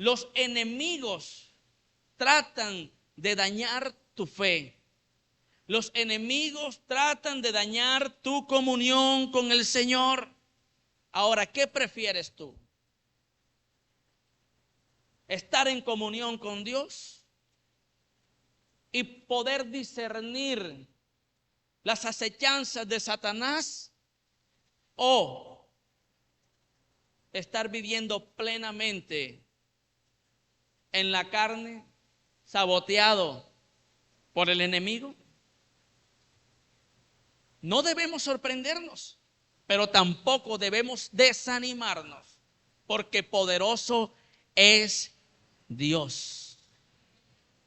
Los enemigos tratan de dañar tu fe. Los enemigos tratan de dañar tu comunión con el Señor. Ahora, ¿qué prefieres tú? ¿Estar en comunión con Dios y poder discernir las acechanzas de Satanás, o estar viviendo plenamente en la carne, saboteado por el enemigo? No debemos sorprendernos, pero tampoco debemos desanimarnos, porque poderoso es Dios,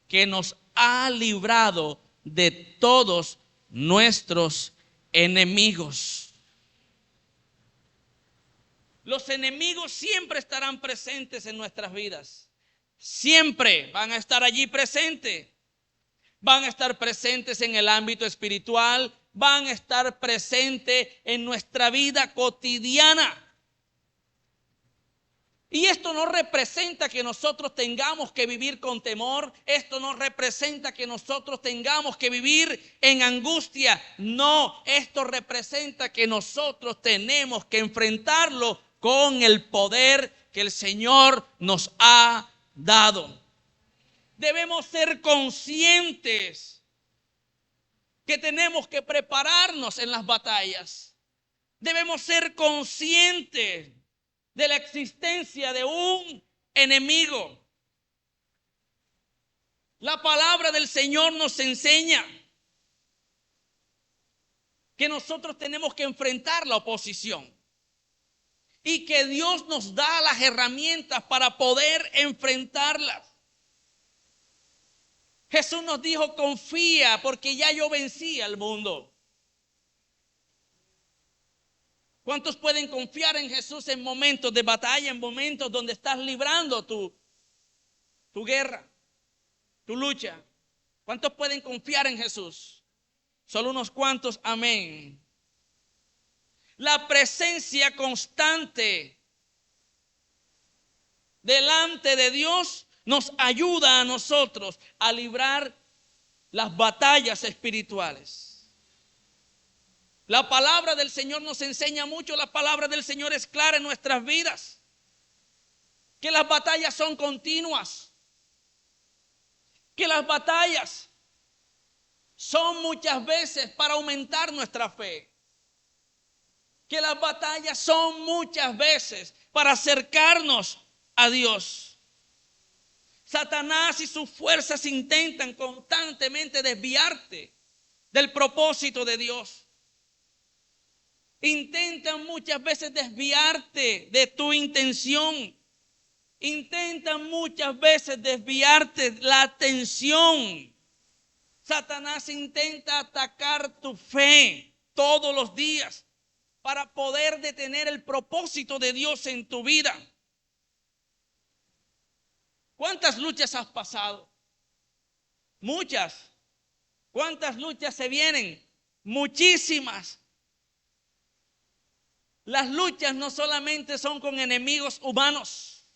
que nos ha librado de todos nuestros enemigos. Los enemigos siempre estarán presentes en nuestras vidas. Siempre van a estar allí presentes. Van a estar presentes en el ámbito espiritual. Van a estar presentes en nuestra vida cotidiana. Y esto no representa que nosotros tengamos que vivir con temor. Esto no representa que nosotros tengamos que vivir en angustia. No, esto representa que nosotros tenemos que enfrentarlo con el poder que el Señor nos ha dado. Debemos ser conscientes que tenemos que prepararnos en las batallas. Debemos ser conscientes de la existencia de un enemigo. La palabra del Señor nos enseña que nosotros tenemos que enfrentar la oposición y que Dios nos da las herramientas para poder enfrentarlas. Jesús nos dijo: confía, porque ya yo vencí al mundo. ¿Cuántos pueden confiar en Jesús en momentos de batalla, en momentos donde estás librando tu guerra, tu lucha? ¿Cuántos pueden confiar en Jesús? Solo unos cuantos, amén. La presencia constante delante de Dios nos ayuda a nosotros a librar las batallas espirituales. La palabra del Señor nos enseña mucho. La palabra del Señor es clara en nuestras vidas, que las batallas son continuas, que las batallas son muchas veces para aumentar nuestra fe, que las batallas son muchas veces para acercarnos a Dios. Satanás y sus fuerzas intentan constantemente desviarte del propósito de Dios. Intentan muchas veces desviarte de tu intención. Intentan muchas veces desviarte la atención. Satanás intenta atacar tu fe todos los días para poder detener el propósito de Dios en tu vida. ¿Cuántas luchas has pasado? Muchas. ¿Cuántas luchas se vienen? Muchísimas. Las luchas no solamente son con enemigos humanos,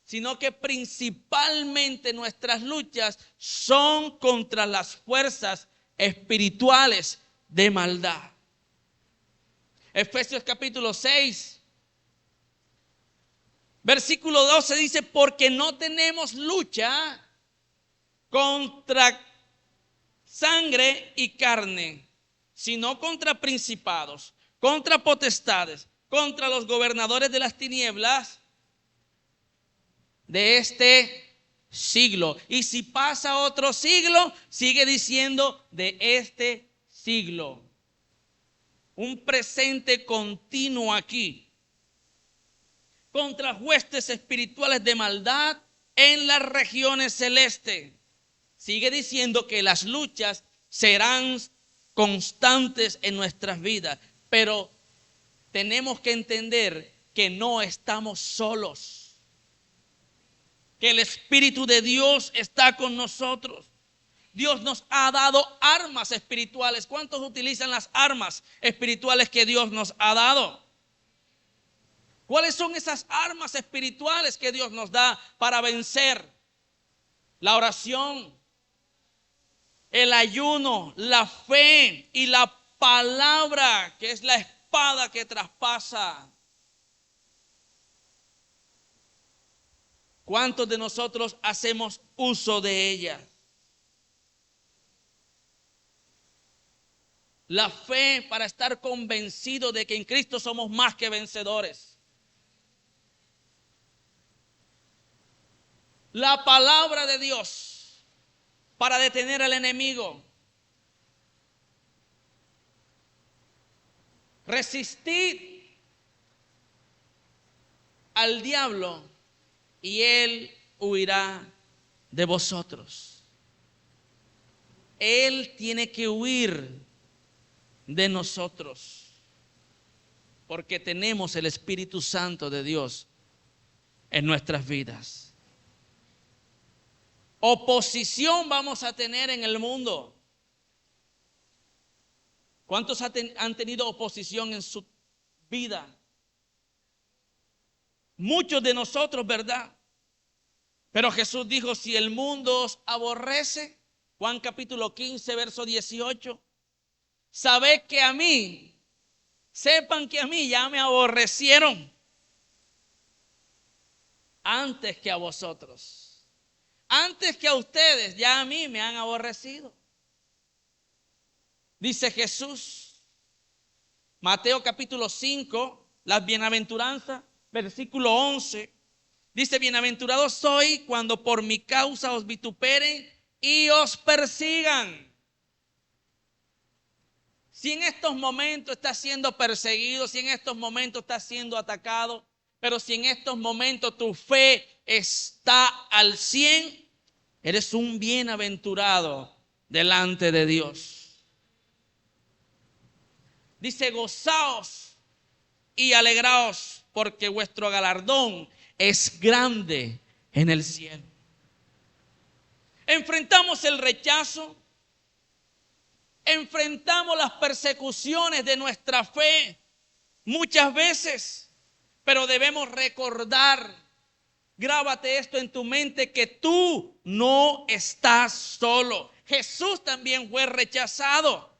sino que principalmente nuestras luchas son contra las fuerzas espirituales de maldad. Efesios capítulo 6, versículo 12 dice: porque no tenemos lucha contra sangre y carne, sino contra principados, contra potestades, contra los gobernadores de las tinieblas de este siglo. Y si pasa otro siglo, sigue diciendo de este siglo. Un presente continuo aquí. Contra huestes espirituales de maldad en las regiones celestes. Sigue diciendo que las luchas serán constantes en nuestras vidas. Pero tenemos que entender que no estamos solos, que el Espíritu de Dios está con nosotros. Dios nos ha dado armas espirituales. ¿Cuántos utilizan las armas espirituales que Dios nos ha dado? ¿Cuáles son esas armas espirituales que Dios nos da para vencer? La oración, el ayuno, la fe y la palabra, que es la espada que traspasa. ¿Cuántos de nosotros hacemos uso de ella? La fe para estar convencido de que en Cristo somos más que vencedores. La palabra de Dios para detener al enemigo. Resistid al diablo y él huirá de vosotros. Él tiene que huir de nosotros, porque tenemos el Espíritu Santo de Dios en nuestras vidas. Oposición vamos a tener en el mundo. ¿Cuántos han tenido oposición en su vida? Muchos de nosotros, ¿verdad? Pero Jesús dijo, si el mundo os aborrece, Juan capítulo 15, verso 18, sabed que a mí, sepan que a mí ya me aborrecieron antes que a vosotros. Antes que a ustedes, ya a mí me han aborrecido. Dice Jesús, Mateo capítulo 5, las bienaventuranzas, versículo 11. Dice, bienaventurados sois cuando por mi causa os vituperen y os persigan. Si en estos momentos estás siendo perseguido, si en estos momentos estás siendo atacado, pero si en estos momentos tu fe está al 100, eres un bienaventurado delante de Dios. Dice, gozaos y alegraos, porque vuestro galardón es grande en el cielo. Enfrentamos el rechazo, enfrentamos las persecuciones de nuestra fe muchas veces, pero debemos recordar, grábate esto en tu mente, que tú no estás solo. Jesús también fue rechazado,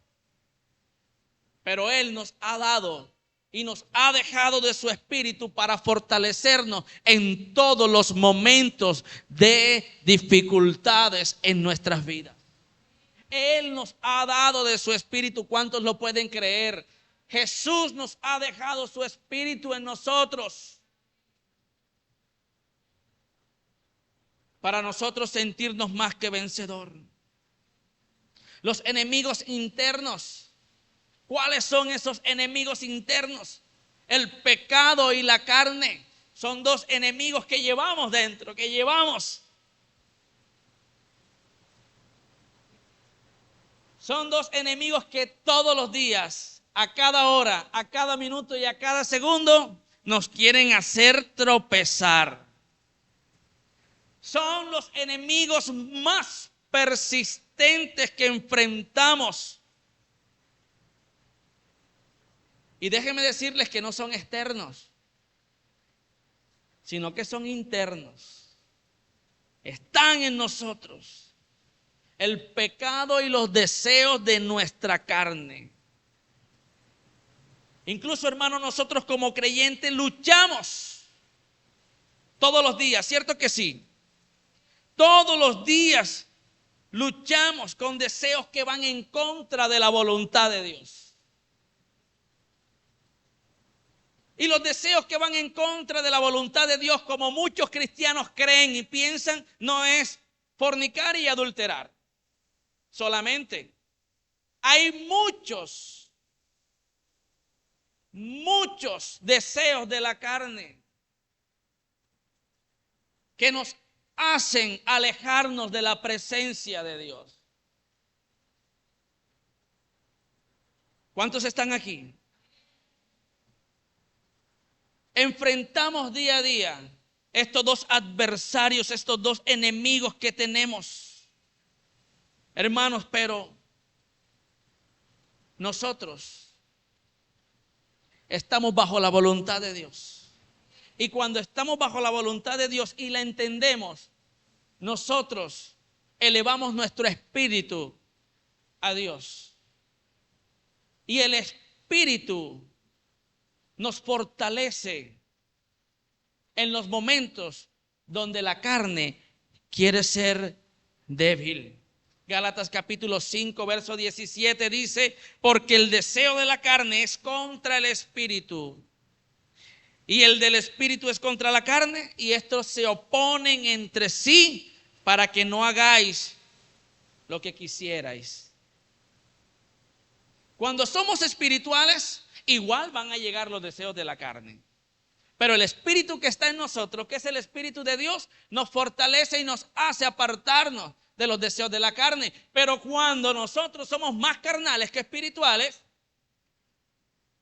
pero Él nos ha dado y nos ha dejado de su Espíritu para fortalecernos en todos los momentos de dificultades en nuestras vidas. Él nos ha dado de su Espíritu. ¿Cuántos lo pueden creer? Jesús nos ha dejado su Espíritu en nosotros para nosotros sentirnos más que vencedor. Los enemigos internos. ¿Cuáles son esos enemigos internos? El pecado y la carne. Son dos enemigos que llevamos dentro, que llevamos. Son dos enemigos que todos los días, a cada hora, a cada minuto y a cada segundo, nos quieren hacer tropezar. Son los enemigos más persistentes que enfrentamos. Y déjenme decirles que no son externos, sino que son internos. Están en nosotros. El pecado y los deseos de nuestra carne. Incluso, hermanos, nosotros como creyentes luchamos todos los días, ¿cierto que sí? Todos los días luchamos con deseos que van en contra de la voluntad de Dios. Y los deseos que van en contra de la voluntad de Dios, como muchos cristianos creen y piensan, no es fornicar y adulterar. Solamente hay muchos deseos de la carne que nos hacen alejarnos de la presencia de Dios. ¿Cuántos están aquí? Enfrentamos día a día estos dos adversarios, estos dos enemigos que tenemos. Hermanos, pero nosotros estamos bajo la voluntad de Dios. Y cuando estamos bajo la voluntad de Dios y la entendemos, nosotros elevamos nuestro espíritu a Dios. Y el espíritu nos fortalece en los momentos donde la carne quiere ser débil. Gálatas capítulo 5, verso 17 dice, porque el deseo de la carne es contra el espíritu, y el del espíritu es contra la carne, y estos se oponen entre sí para que no hagáis lo que quisierais. Cuando somos espirituales, igual van a llegar los deseos de la carne. Pero el espíritu que está en nosotros, que es el espíritu de Dios, nos fortalece y nos hace apartarnos de los deseos de la carne. Pero cuando nosotros somos más carnales que espirituales,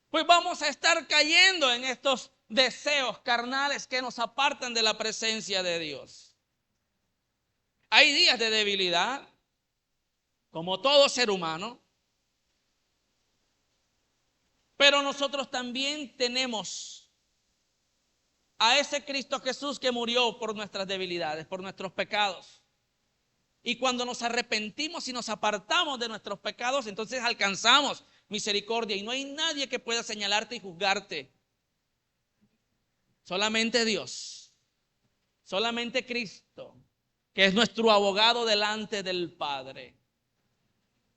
pues vamos a estar cayendo en estos deseos carnales que nos apartan de la presencia de Dios. Hay días de debilidad, como todo ser humano, pero nosotros también tenemos a ese Cristo Jesús que murió por nuestras debilidades, por nuestros pecados. Y cuando nos arrepentimos y nos apartamos de nuestros pecados, entonces alcanzamos misericordia. Y no hay nadie que pueda señalarte y juzgarte. Solamente Dios. Solamente Cristo, que es nuestro abogado delante del Padre.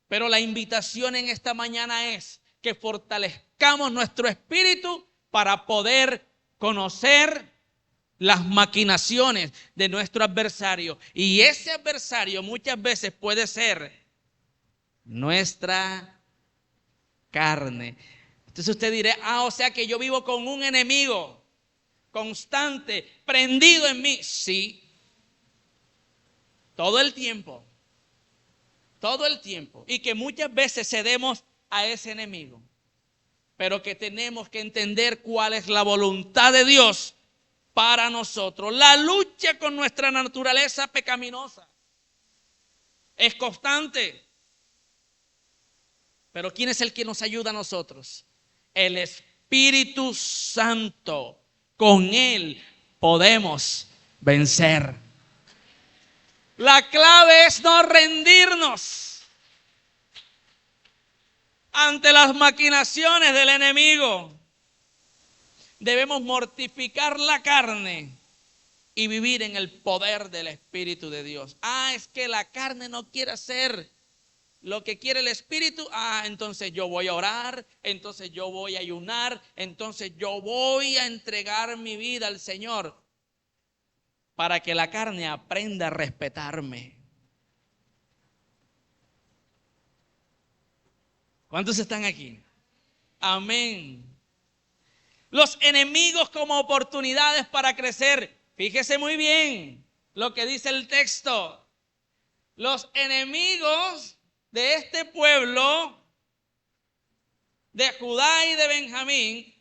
Pero la invitación en esta mañana es que fortalezcamos nuestro espíritu para poder conocer las maquinaciones de nuestro adversario. Y ese adversario muchas veces puede ser nuestra carne. Entonces usted dirá, o sea que yo vivo con un enemigo constante, prendido en mí. Sí, todo el tiempo. Todo el tiempo. Y que muchas veces cedemos a ese enemigo. Pero que tenemos que entender cuál es la voluntad de Dios para nosotros. La lucha con nuestra naturaleza pecaminosa es constante. Pero ¿quién es el que nos ayuda a nosotros? El Espíritu Santo. Con Él podemos vencer. La clave es no rendirnos ante las maquinaciones del enemigo. Debemos mortificar la carne y vivir en el poder del Espíritu de Dios. Es que la carne no quiere hacer lo que quiere el Espíritu. Entonces yo voy a orar, entonces yo voy a ayunar, entonces yo voy a entregar mi vida al Señor para que la carne aprenda a respetarme. ¿Cuántos están aquí? Amén. Los enemigos como oportunidades para crecer. Fíjese muy bien lo que dice el texto. Los enemigos de este pueblo, de Judá y de Benjamín,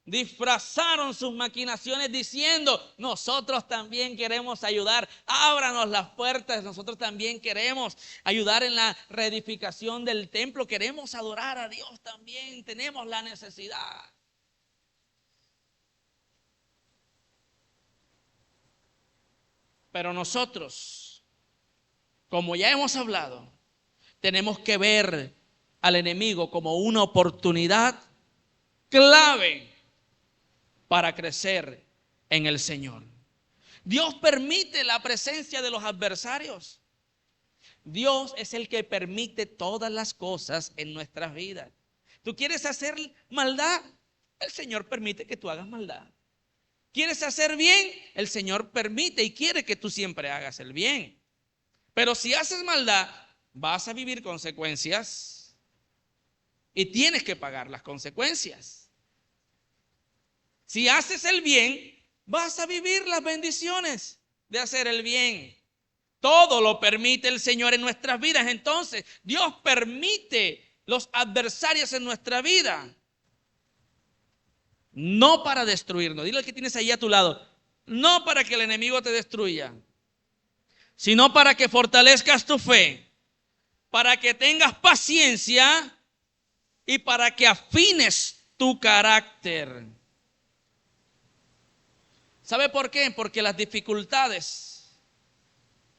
disfrazaron sus maquinaciones diciendo, nosotros también queremos ayudar, ábranos las puertas, nosotros también queremos ayudar en la reedificación del templo, queremos adorar a Dios también, tenemos la necesidad. Pero nosotros, como ya hemos hablado, tenemos que ver al enemigo como una oportunidad clave para crecer en el Señor. Dios permite la presencia de los adversarios. Dios es el que permite todas las cosas en nuestras vidas. ¿Tú quieres hacer maldad? El Señor permite que tú hagas maldad. ¿Quieres hacer bien? El Señor permite y quiere que tú siempre hagas el bien. Pero si haces maldad, vas a vivir consecuencias y tienes que pagar las consecuencias. Si haces el bien, vas a vivir las bendiciones de hacer el bien. Todo lo permite el Señor en nuestras vidas. Entonces, Dios permite los adversarios en nuestra vida. No para destruirnos. Dile al que tienes ahí a tu lado. No para que el enemigo te destruya, sino para que fortalezcas tu fe, para que tengas paciencia y para que afines tu carácter. ¿Sabe por qué? Porque las dificultades,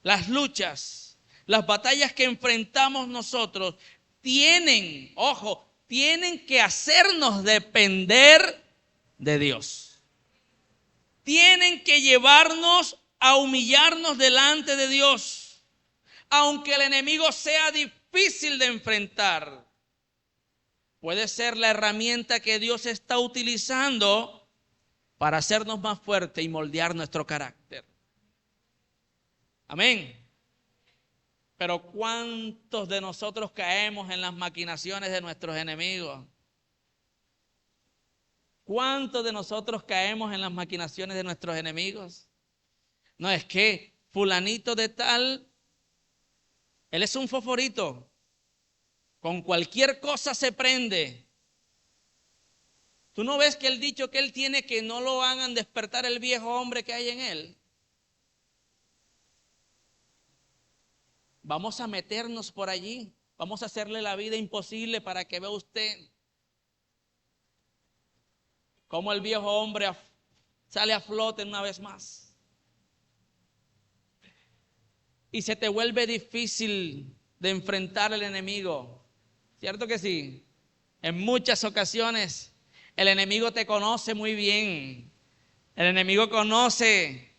las luchas, las batallas que enfrentamos nosotros tienen, ojo, tienen que hacernos depender de Dios. Tienen que llevarnos a humillarnos delante de Dios, aunque el enemigo sea difícil de enfrentar. Puede ser la herramienta que Dios está utilizando para hacernos más fuertes y moldear nuestro carácter. Amén. Pero ¿cuántos de nosotros caemos en las maquinaciones de nuestros enemigos? ¿Cuántos de nosotros caemos en las maquinaciones de nuestros enemigos? No, es que fulanito de tal, él es un fosforito. Con cualquier cosa se prende. ¿Tú no ves que el dicho que él tiene, que no lo hagan despertar el viejo hombre que hay en él? Vamos a meternos por allí. Vamos a hacerle la vida imposible para que vea usted cómo el viejo hombre sale a flote una vez más. Y se te vuelve difícil de enfrentar al enemigo. ¿Cierto que sí? En muchas ocasiones el enemigo te conoce muy bien. El enemigo conoce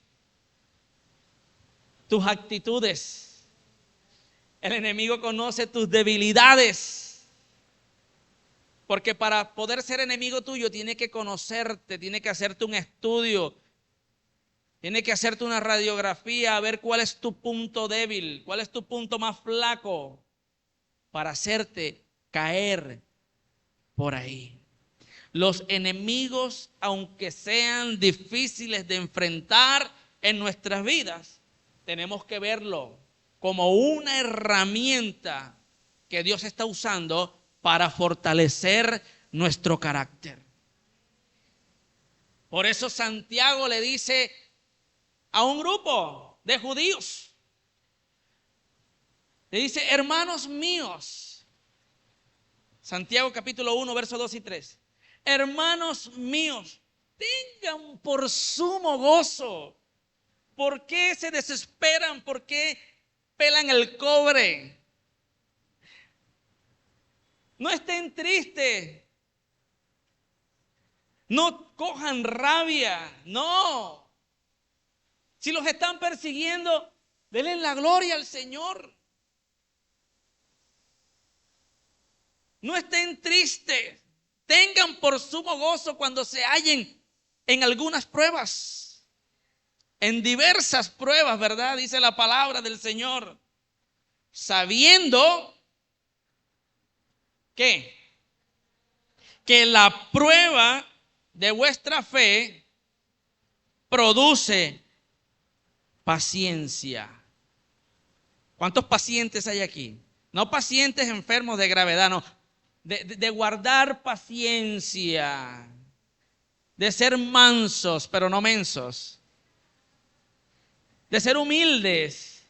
tus actitudes. El enemigo conoce tus debilidades. Porque para poder ser enemigo tuyo tiene que conocerte, tiene que hacerte un estudio, tiene que hacerte una radiografía, a ver cuál es tu punto débil, cuál es tu punto más flaco, para hacerte caer por ahí. Los enemigos, aunque sean difíciles de enfrentar en nuestras vidas, tenemos que verlo como una herramienta que Dios está usando para fortalecer nuestro carácter. Por eso Santiago le dice a un grupo de judíos, le dice: hermanos míos, Santiago capítulo 1, versos 2 y 3. Hermanos míos, tengan por sumo gozo. ¿Por qué se desesperan? ¿Por qué pelan el cobre? No estén tristes. No cojan rabia. No. Si los están persiguiendo, denle la gloria al Señor. No estén tristes. Tengan por sumo gozo cuando se hallen en algunas pruebas. En diversas pruebas, ¿verdad? Dice la palabra del Señor. Sabiendo que la prueba de vuestra fe produce paciencia. ¿Cuántos pacientes hay aquí? No pacientes enfermos de gravedad, no. De guardar paciencia. De ser mansos, pero no mensos. De ser humildes.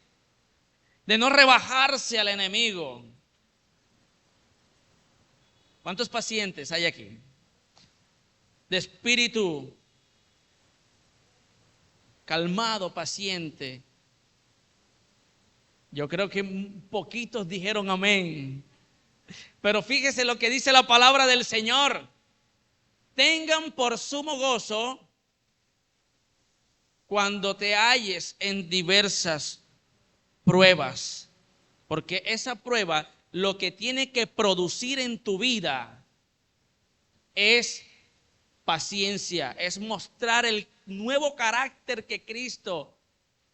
De no rebajarse al enemigo. ¿Cuántos pacientes hay aquí? De espíritu calmado, paciente. Yo creo que poquitos dijeron amén. Pero fíjese lo que dice la palabra del Señor. Tengan por sumo gozo cuando te halles en diversas pruebas. Porque esa prueba lo que tiene que producir en tu vida es paciencia, es mostrar el nuevo carácter que Cristo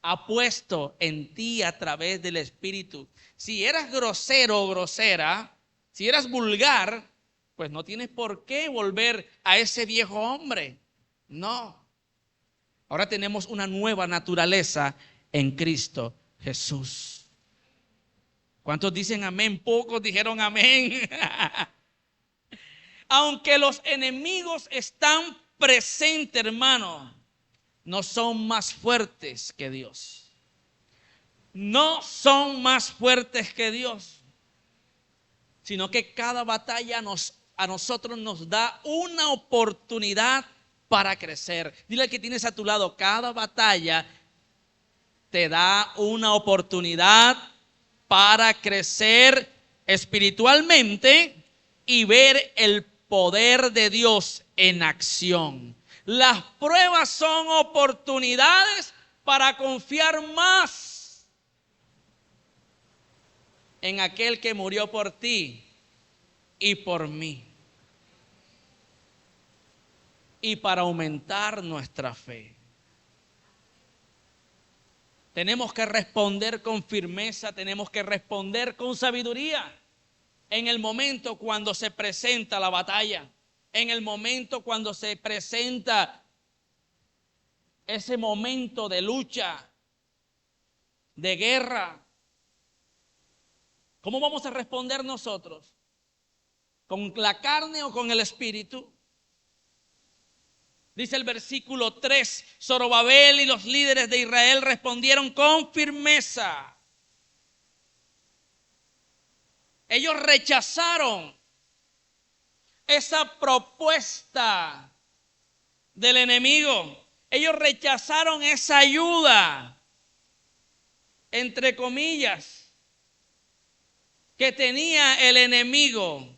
ha puesto en ti a través del Espíritu. Si eras grosero o grosera, si eras vulgar, pues no tienes por qué volver a ese viejo hombre. No. Ahora tenemos una nueva naturaleza en Cristo Jesús. ¿Cuántos dicen amén? Pocos dijeron amén. Aunque los enemigos están presentes, hermano, no son más fuertes que Dios. No son más fuertes que Dios. Sino que cada batalla a nosotros nos da una oportunidad para crecer. Dile al que tienes a tu lado, cada batalla te da una oportunidad para crecer espiritualmente y ver el poder de Dios en acción. Las pruebas son oportunidades para confiar más en aquel que murió por ti y por mí, y para aumentar nuestra fe. Tenemos que responder con firmeza, tenemos que responder con sabiduría en el momento cuando se presenta la batalla, en el momento cuando se presenta ese momento de lucha, de guerra. ¿Cómo vamos a responder nosotros? ¿Con la carne o con el espíritu? Dice el versículo 3, Zorobabel y los líderes de Israel respondieron con firmeza. Ellos rechazaron esa propuesta del enemigo. Ellos rechazaron esa ayuda, entre comillas, que tenía el enemigo.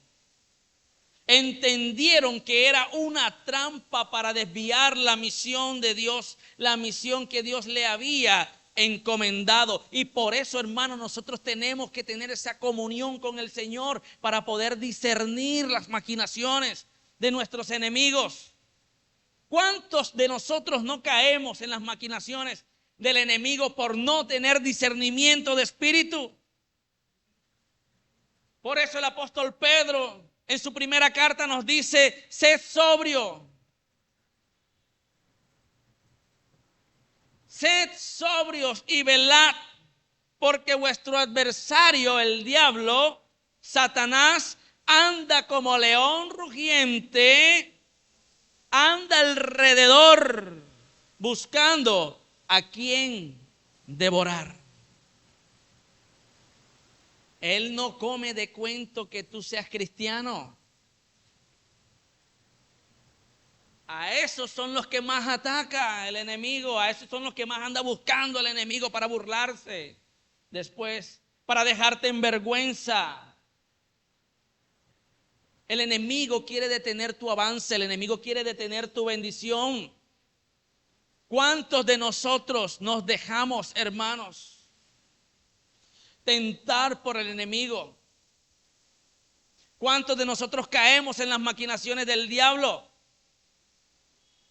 Entendieron que era una trampa para desviar la misión de Dios, la misión que Dios le había encomendado. Y por eso, hermanos, nosotros tenemos que tener esa comunión con el Señor para poder discernir las maquinaciones de nuestros enemigos. ¿Cuántos de nosotros no caemos en las maquinaciones del enemigo por no tener discernimiento de espíritu? Por eso el apóstol Pedro en su primera carta nos dice: sed sobrio. Sed sobrios y velad, porque vuestro adversario, el diablo, Satanás, anda como león rugiente, anda alrededor buscando a quien devorar. Él no come de cuento que tú seas cristiano. A esos son los que más ataca el enemigo, a esos son los que más anda buscando el enemigo para burlarse después, para dejarte en vergüenza. El enemigo quiere detener tu avance, el enemigo quiere detener tu bendición. ¿Cuántos de nosotros nos dejamos, hermanos, tentar por el enemigo? ¿Cuántos de nosotros caemos en las maquinaciones del diablo?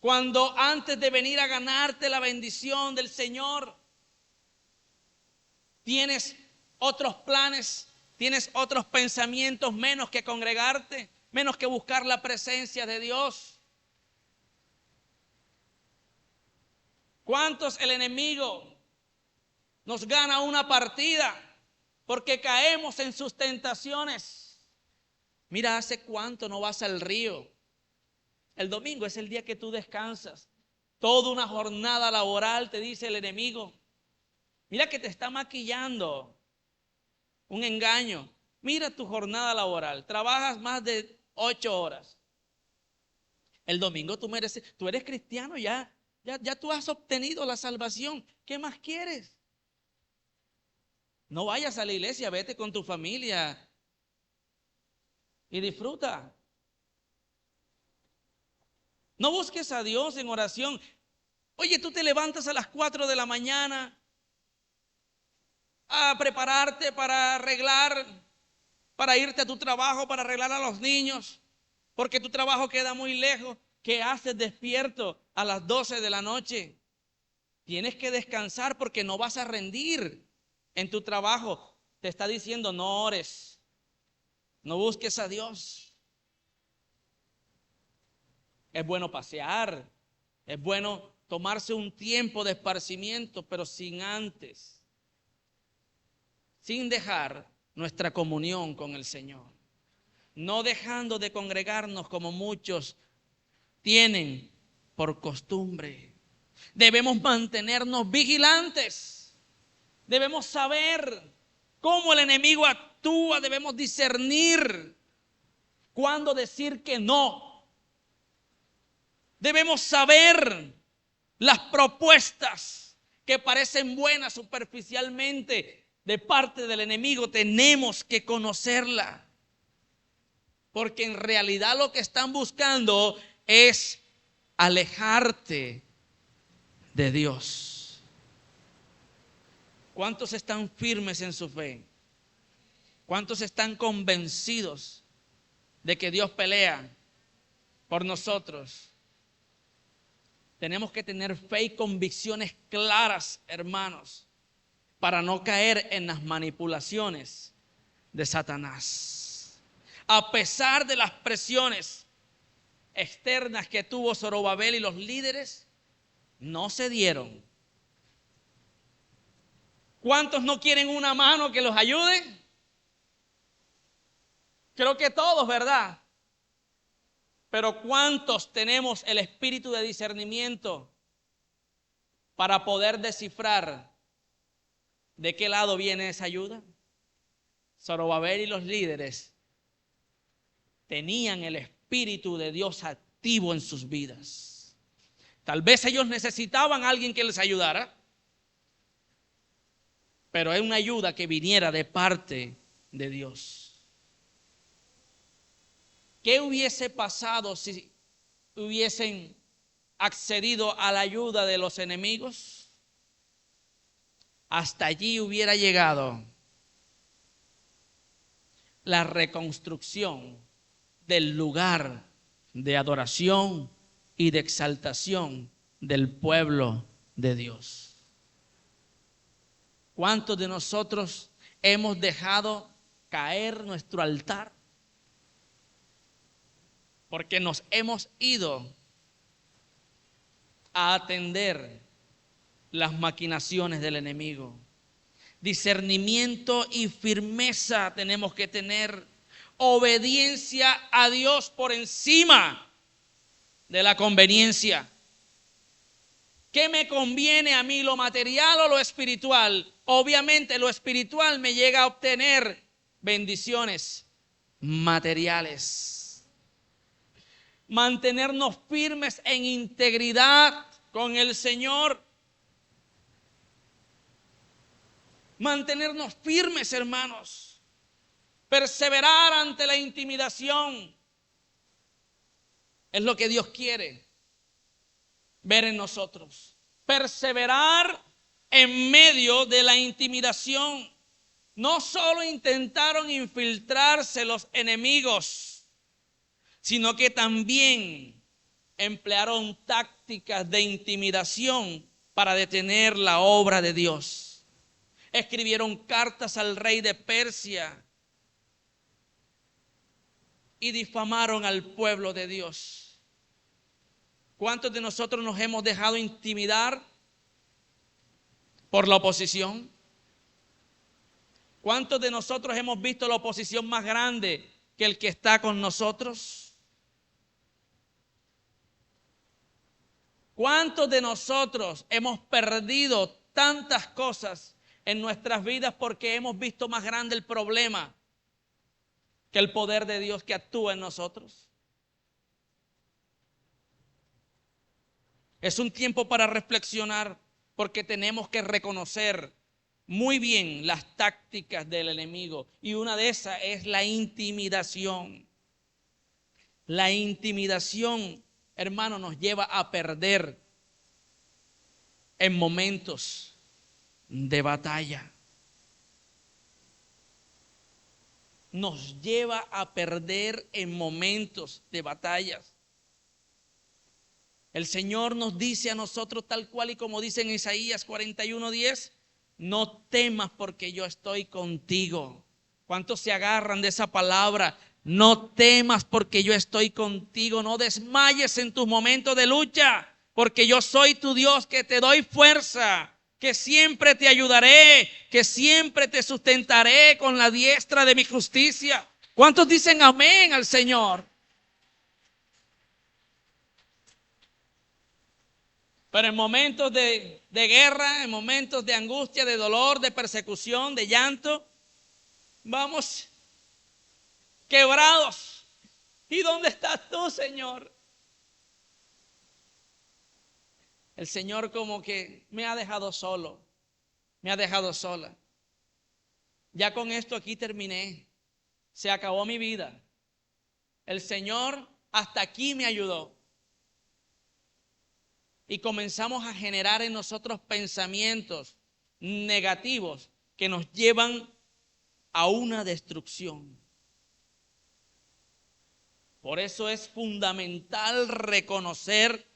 Cuando antes de venir a ganarte la bendición del Señor, tienes otros planes, tienes otros pensamientos menos que congregarte, menos que buscar la presencia de Dios. ¿Cuántos el enemigo nos gana una partida porque caemos en sus tentaciones? Mira, ¿hace cuánto no vas al río? El domingo es el día que tú descansas. Toda una jornada laboral, te dice el enemigo. Mira que te está maquillando un engaño. Mira tu jornada laboral. Trabajas más de 8 horas. El domingo tú eres cristiano ya. Ya tú has obtenido la salvación. ¿Qué más quieres? No vayas a la iglesia, vete con tu familia y disfruta. No busques a Dios en oración. Oye, tú te levantas a las 4 de la mañana a prepararte para arreglar, para irte a tu trabajo, para arreglar a los niños, porque tu trabajo queda muy lejos. ¿Qué haces despierto a las 12 de la noche? Tienes que descansar porque no vas a rendir en tu trabajo. Te está diciendo: no ores, no busques a Dios. Es bueno pasear, es bueno tomarse un tiempo de esparcimiento, pero sin dejar nuestra comunión con el Señor. No dejando de congregarnos como muchos tienen por costumbre. Debemos mantenernos vigilantes. Debemos saber cómo el enemigo actúa. Debemos discernir cuándo decir que no. Debemos saber las propuestas que parecen buenas superficialmente de parte del enemigo. Tenemos que conocerla. Porque en realidad lo que están buscando es alejarte de Dios. ¿Cuántos están firmes en su fe? ¿Cuántos están convencidos de que Dios pelea por nosotros? Tenemos que tener fe y convicciones claras, hermanos, para no caer en las manipulaciones de Satanás. A pesar de las presiones externas que tuvo Zorobabel y los líderes, no cedieron. ¿Cuántos no quieren una mano que los ayude? Creo que todos, ¿verdad? Pero ¿cuántos tenemos el espíritu de discernimiento para poder descifrar de qué lado viene esa ayuda? Zorobabel y los líderes tenían el espíritu de Dios activo en sus vidas. Tal vez ellos necesitaban a alguien que les ayudara, pero es una ayuda que viniera de parte de Dios. ¿Qué hubiese pasado si hubiesen accedido a la ayuda de los enemigos? Hasta allí hubiera llegado la reconstrucción del lugar de adoración y de exaltación del pueblo de Dios. ¿Cuántos de nosotros hemos dejado caer nuestro altar? Porque nos hemos ido a atender las maquinaciones del enemigo. Discernimiento y firmeza tenemos que tener. Obediencia a Dios por encima de la conveniencia. ¿Qué me conviene a mí, lo material o lo espiritual? Obviamente lo espiritual me llega a obtener bendiciones materiales. Mantenernos firmes en integridad con el Señor. Mantenernos firmes, hermanos. Perseverar ante la intimidación. Es lo que Dios quiere ver en nosotros. Perseverar en medio de la intimidación. No solo intentaron infiltrarse los enemigos, sino que también emplearon tácticas de intimidación para detener la obra de Dios. Escribieron cartas al rey de Persia y difamaron al pueblo de Dios. ¿Cuántos de nosotros nos hemos dejado intimidar por la oposición? ¿Cuántos de nosotros hemos visto la oposición más grande que el que está con nosotros? ¿Cuántos de nosotros hemos perdido tantas cosas en nuestras vidas porque hemos visto más grande el problema que el poder de Dios que actúa en nosotros? Es un tiempo para reflexionar, porque tenemos que reconocer muy bien las tácticas del enemigo, y una de esas es la intimidación. La intimidación, hermano, nos lleva a perder en momentos de batalla. Nos lleva a perder en momentos de batallas. El Señor nos dice a nosotros tal cual y como dice en Isaías 41:10, no temas porque yo estoy contigo. ¿Cuántos se agarran de esa palabra? No temas porque yo estoy contigo. No desmayes en tus momentos de lucha, porque yo soy tu Dios que te doy fuerza, que siempre te ayudaré, que siempre te sustentaré con la diestra de mi justicia. ¿Cuántos dicen amén al Señor? Pero en momentos de guerra, en momentos de angustia, de dolor, de persecución, de llanto, vamos quebrados. ¿Y dónde estás tú, Señor? el Señor como que me ha dejado solo, me ha dejado sola. Ya con esto aquí terminé, se acabó mi vida. El Señor hasta aquí me ayudó. Y comenzamos a generar en nosotros pensamientos negativos que nos llevan a una destrucción. Por eso es fundamental reconocer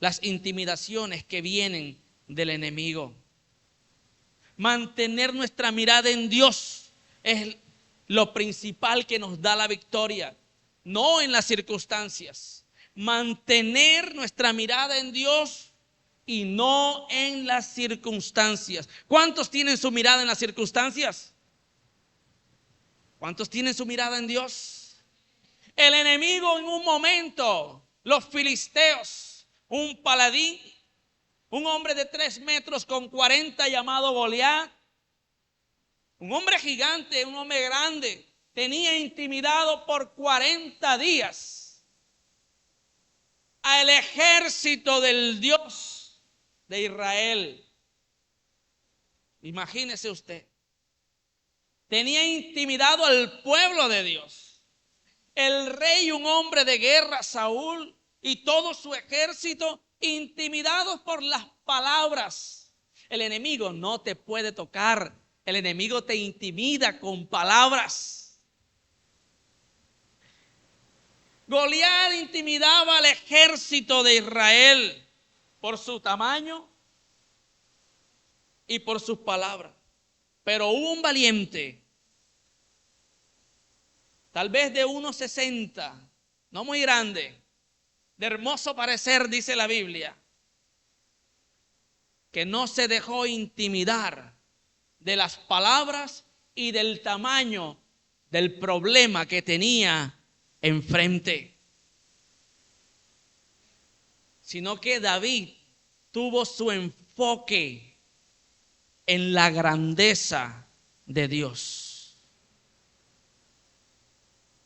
las intimidaciones que vienen del enemigo. Mantener nuestra mirada en Dios es lo principal que nos da la victoria, no en las circunstancias. Mantener nuestra mirada en Dios y no en las circunstancias. ¿Cuántos tienen su mirada en las circunstancias? ¿Cuántos tienen su mirada en Dios? El enemigo en un momento, los filisteos, un paladín, un hombre de 3 metros con 40 llamado Goliat, un hombre gigante, un hombre grande, tenía intimidado por 40 días al ejército del Dios de Israel. Imagínese usted. Tenía intimidado al pueblo de Dios. El rey, un hombre de guerra, Saúl, y todo su ejército, intimidados por las palabras. El enemigo no te puede tocar. El enemigo te intimida con palabras. Goliat intimidaba al ejército de Israel por su tamaño y por sus palabras. Pero hubo un valiente, tal vez de 1,60, no muy grande, de hermoso parecer, dice la Biblia, que no se dejó intimidar de las palabras y del tamaño del problema que tenía enfrente. Sino que David tuvo su enfoque en la grandeza de Dios.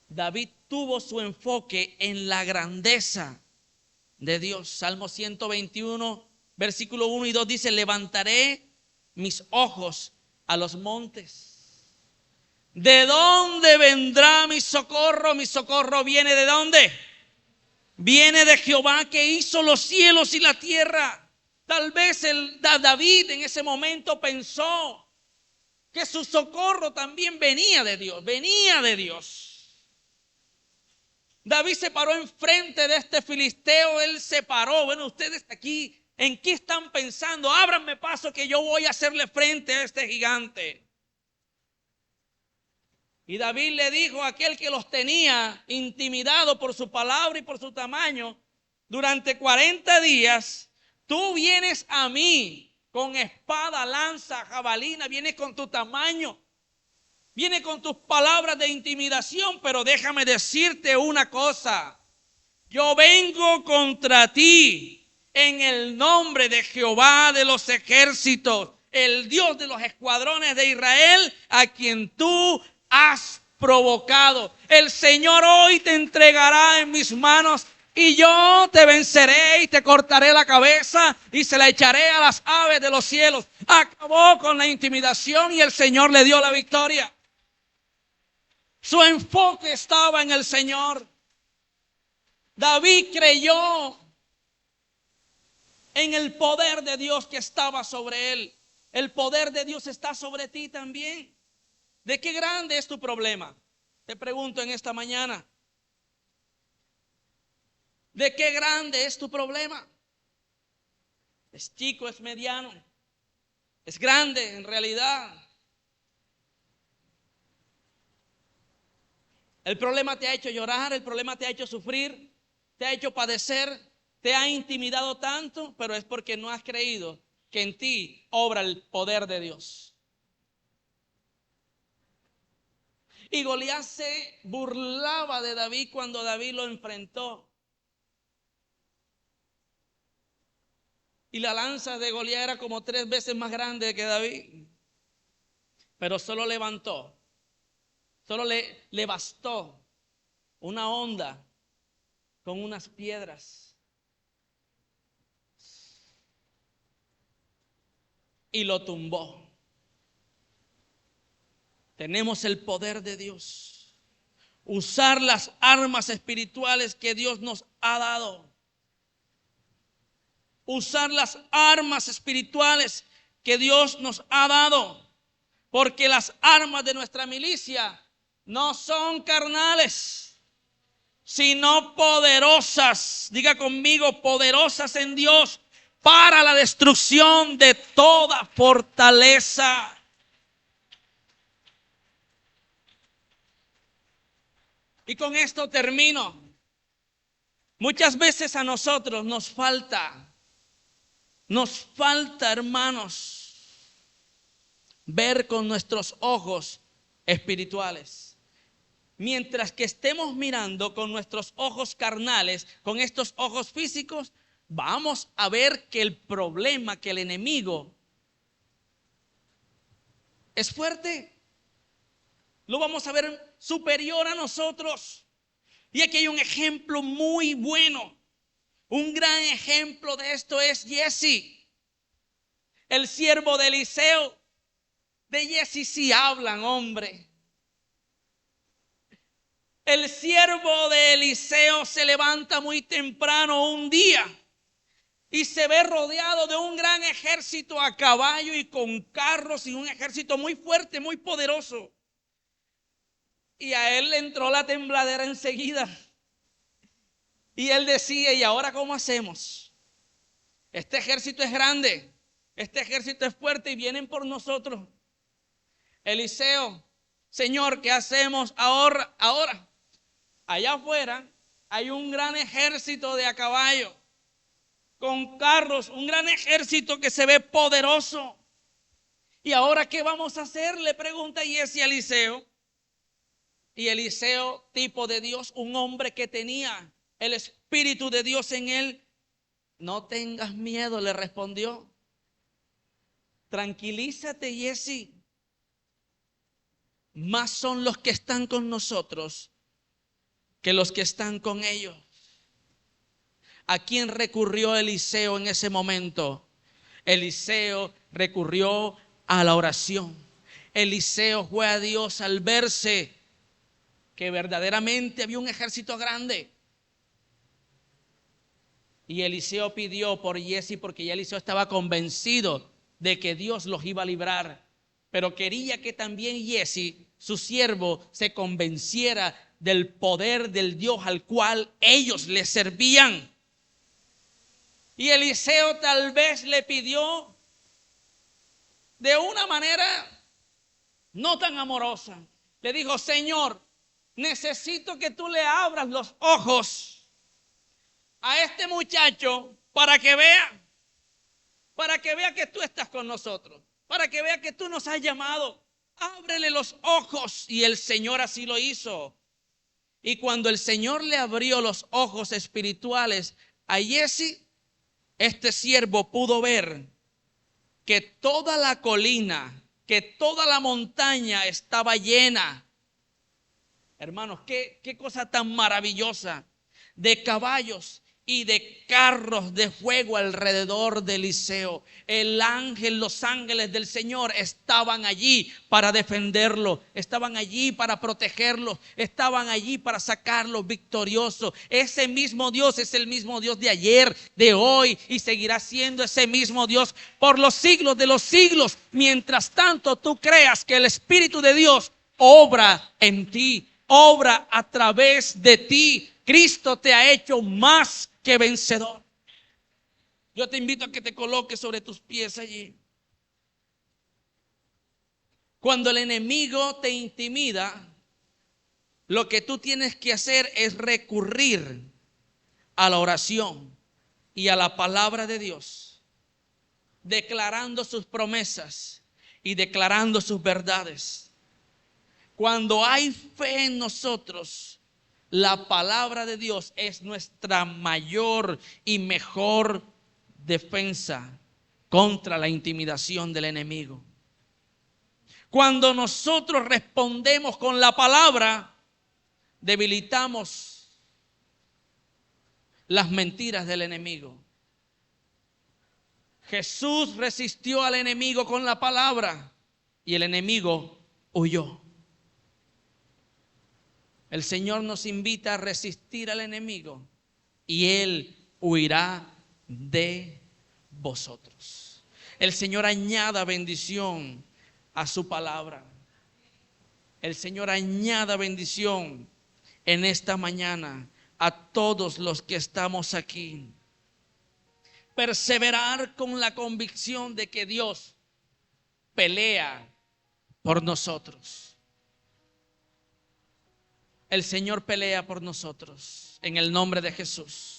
David tuvo su enfoque en la grandeza de Dios. Salmo 121, versículo 1 y 2 dice: levantaré mis ojos a los montes. ¿De dónde vendrá mi socorro? Mi socorro viene ¿de dónde? Viene de Jehová, que hizo los cielos y la tierra. Tal vez David en ese momento pensó que su socorro también venía de Dios, venía de Dios. David se paró enfrente de este filisteo, él se paró. Bueno, ustedes aquí, ¿en qué están pensando? Ábranme paso que yo voy a hacerle frente a este gigante. Y David le dijo a aquel que los tenía intimidado por su palabra y por su tamaño, durante 40 días, tú vienes a mí con espada, lanza, jabalina, vienes con tu tamaño, vienes con tus palabras de intimidación, pero déjame decirte una cosa. Yo vengo contra ti en el nombre de Jehová de los ejércitos, el Dios de los escuadrones de Israel, a quien tú has provocado. El Señor hoy te entregará en mis manos y yo te venceré y te cortaré la cabeza y se la echaré a las aves de los cielos. Acabó con la intimidación y el Señor le dio la victoria. Su enfoque estaba en el Señor. David creyó en el poder de Dios que estaba sobre él. El poder de Dios está sobre ti también. ¿De qué grande es tu problema? Te pregunto en esta mañana. ¿De qué grande es tu problema? ¿Es chico, es mediano? ¿Es grande en realidad? El problema te ha hecho llorar, el problema te ha hecho sufrir, te ha hecho padecer, te ha intimidado tanto, pero es porque no has creído que en ti obra el poder de Dios. Y Goliat se burlaba de David cuando David lo enfrentó. Y la lanza de Goliat era como 3 veces más grande que David. Pero solo levantó, solo le bastó una honda con unas piedras. y lo tumbó. Tenemos el poder de Dios. Usar las armas espirituales que Dios nos ha dado. Usar las armas espirituales que Dios nos ha dado. Porque las armas de nuestra milicia no son carnales, sino poderosas. Diga conmigo, poderosas en Dios para la destrucción de toda fortaleza. Y con esto termino. Muchas veces a nosotros nos falta, hermanos, ver con nuestros ojos espirituales. Mientras que estemos mirando con nuestros ojos carnales, con estos ojos físicos, vamos a ver que el problema, que el enemigo es fuerte. Lo vamos a ver superior a nosotros. Y aquí hay un ejemplo muy bueno. Un gran ejemplo de esto es Giezi, el siervo de Eliseo. De Giezi sí hablan, hombre. El siervo de Eliseo se levanta muy temprano un día y se ve rodeado de un gran ejército a caballo y con carros, y un ejército muy fuerte, muy poderoso. Y a él le entró la tembladera enseguida. Y él decía, ¿y ahora cómo hacemos? Este ejército es grande, este ejército es fuerte y vienen por nosotros. Eliseo, Señor, ¿qué hacemos ahora? Allá afuera hay un gran ejército de a caballo, con carros, un gran ejército que se ve poderoso. ¿Y ahora qué vamos a hacer? Le pregunta Giezi a Eliseo. Y Eliseo, tipo de Dios, un hombre que tenía el Espíritu de Dios en él, no tengas miedo, le respondió. Tranquilízate, Giezi. Más son los que están con nosotros que los que están con ellos. ¿A quién recurrió Eliseo en ese momento? Eliseo recurrió a la oración. Eliseo fue a Dios al verse que verdaderamente había un ejército grande. Y Eliseo pidió por Giezi, porque ya Eliseo estaba convencido de que Dios los iba a librar. Pero quería que también Giezi, su siervo, se convenciera del poder del Dios al cual ellos le servían. Y Eliseo tal vez le pidió de una manera no tan amorosa. Le dijo, Señor, necesito que tú le abras los ojos a este muchacho para que vea que tú estás con nosotros, para que vea que tú nos has llamado. Ábrele los ojos. Y el Señor así lo hizo. Y cuando el Señor le abrió los ojos espirituales a Giezi, este siervo pudo ver que toda la colina, que toda la montaña estaba llena. Hermanos, qué cosa tan maravillosa, de caballos y de carros de fuego alrededor de Eliseo. El ángel, los ángeles del Señor estaban allí para defenderlo, estaban allí para protegerlo, estaban allí para sacarlo victorioso. Ese mismo Dios es el mismo Dios de ayer, de hoy, y seguirá siendo ese mismo Dios por los siglos de los siglos. Mientras tanto tú creas que el Espíritu de Dios obra en ti, obra a través de ti. Cristo te ha hecho más que vencedor. Yo te invito a que te coloques sobre tus pies allí. Cuando el enemigo te intimida, lo que tú tienes que hacer es recurrir a la oración y a la palabra de Dios, declarando sus promesas y declarando sus verdades. Cuando hay fe en nosotros, la palabra de Dios es nuestra mayor y mejor defensa contra la intimidación del enemigo. Cuando nosotros respondemos con la palabra, debilitamos las mentiras del enemigo. Jesús resistió al enemigo con la palabra y el enemigo huyó. El Señor nos invita a resistir al enemigo y Él huirá de vosotros. El Señor añada bendición a su palabra. El Señor añada bendición en esta mañana a todos los que estamos aquí. Perseverar con la convicción de que Dios pelea por nosotros. El Señor pelea por nosotros en el nombre de Jesús.